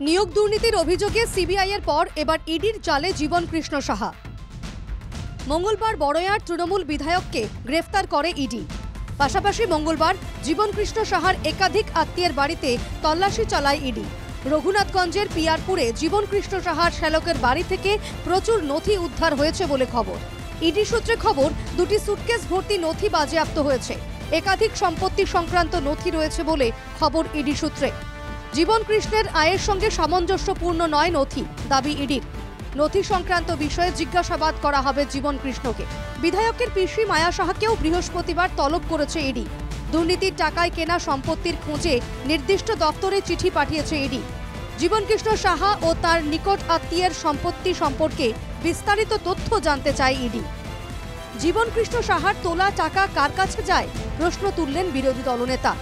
নিয়োগ দুর্নীতির অভিযোগে সিবিআইয়ের পর এবার ইডির জালে জীবন কৃষ্ণ সাহা। মঙ্গলবার বড়য়ার তৃণমূল বিধায়ককে গ্রেফতার করে ইডি। পাশাপাশি মঙ্গলবার জীবন কৃষ্ণ সাহার একাধিক আত্মীয়ের বাড়িতে তল্লাশি চালায় ইডি। রঘুনাথগঞ্জের পিয়ারপুরে জীবন কৃষ্ণ সাহার শ্যালকের বাড়ি থেকে প্রচুর নথি উদ্ধার হয়েছে বলে খবর। ইডি সূত্রে খবর, দুটি সুটকেস ভর্তি নথি বাজেয়াপ্ত হয়েছে। একাধিক সম্পত্তি সংক্রান্ত নথি রয়েছে বলে খবর ইডি সূত্রে। জীবন কৃষ্ণের আয়ের সঙ্গে সামঞ্জস্যপূর্ণ নয় নথি, দাবি ইডির। নথি সংক্রান্ত বিষয়ে জিজ্ঞাসাবাদ করা হবে জীবন কৃষ্ণকে। বিধায়কের পিসি মায়া সাহাকেও বৃহস্পতিবার তলব করেছে ইডি। দুর্নীতির টাকায় কেনা সম্পত্তির খোঁজে নির্দিষ্ট দপ্তরে চিঠি পাঠিয়েছে ইডি। জীবন কৃষ্ণ সাহা ও তার নিকট আত্মীয়ের সম্পত্তি সম্পর্কে বিস্তারিত তথ্য জানতে চায় ইডি। জীবন কৃষ্ণ সাহার তোলা টাকা কার কাছে যায়, প্রশ্ন তুললেন বিরোধী দলনেতা।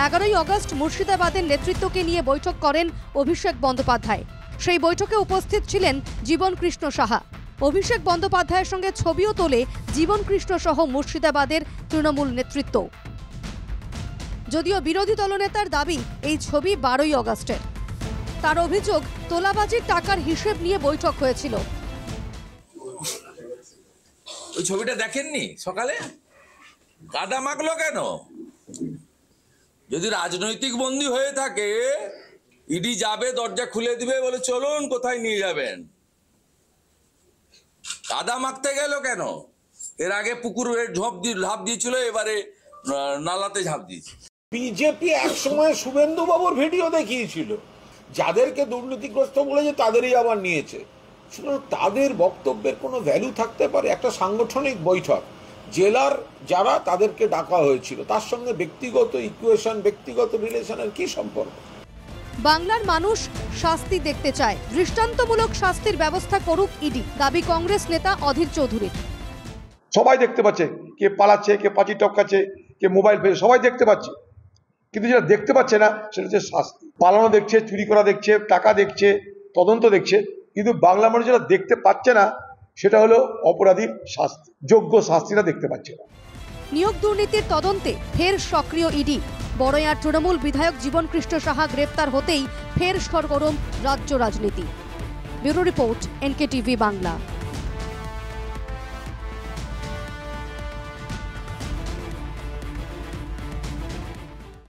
11ই আগস্ট মুর্শিদাবাদের নেতৃত্বকে নিয়ে বৈঠক করেন অভিষেক বন্দ্যোপাধ্যায়। সেই বৈঠকে উপস্থিত ছিলেন জীবন কৃষ্ণ সাহা। অভিষেক বন্দ্যোপাধ্যায়ের সঙ্গে ছবিও তোলে জীবন কৃষ্ণ সহ মুর্শিদাবাদের তৃণমূল নেতৃত্ব। যদিও বিরোধী দলনেতার দাবি এই ছবি 12ই আগস্টের। তার অভিযোগ, তোলাবাজির টাকার হিসেব নিয়ে বৈঠক হয়েছিল। ওই ছবিটা দেখেননি? সকালে কাদা মাখলো কেন? যদি রাজনৈতিক বন্দী হয়ে থাকে, ইডি যাবে, দরজা খুলে দিবে, বলে চলুন কোথায় নিয়ে যাবেন। কাদা মাখতে গেল কেন? এর আগে পুকুরে ঝাঁপ দিয়েছিল, এবারে নালাতে ঝাঁপ দিয়েছে। বিজেপি একসময় শুভেন্দু বাবুর ভিডিও দেখিয়েছিল, যাদেরকে দুর্নীতিগ্রস্ত বলেছে তাদেরই আবার নিয়েছে। তাদের বক্তব্যের কোনো ভ্যালু থাকতে পারে? একটা সাংগঠনিক বৈঠক, জেলার যারা তাদেরকে ডাকা হয়েছিল, তার সঙ্গে ব্যক্তিগত ইকুয়েশন, ব্যক্তিগত রিলেশনের কি সম্পর্ক? বাংলার মানুষ শাস্তি দেখতে চায়, দৃষ্টান্তমূলক শাস্তির ব্যবস্থা করুক ইডি, দাবি কংগ্রেস নেতা অধীর চৌধুরীর। সবাই দেখতে পাচ্ছে, কে পালাচ্ছে, কে পাঁচি টপকাচ্ছে, কে মোবাইল ফেলে, সবাই দেখতে পাচ্ছে। কিন্তু যেটা দেখতে পাচ্ছে না সেটা হচ্ছে শাস্তি। পালানো দেখছে, চুরি করা দেখছে, টাকা দেখছে, তদন্ত দেখছে, কিন্তু বাংলা মানুষ যেটা দেখতে পাচ্ছে না সেটা হলো অপরাধীর শাস্তি, যোগ্য শাস্তিটা দেখতে পাচ্ছে না। নিয়োগ দুর্নীতির তদন্তে ফের সক্রিয় ইডি। বড়য়ার তৃণমূল বিধায়ক জীবন কৃষ্ণ সাহা গ্রেফতার হতেই ফের সরগরম রাজ্য রাজনীতি। Bureau report, NKTV Bangla.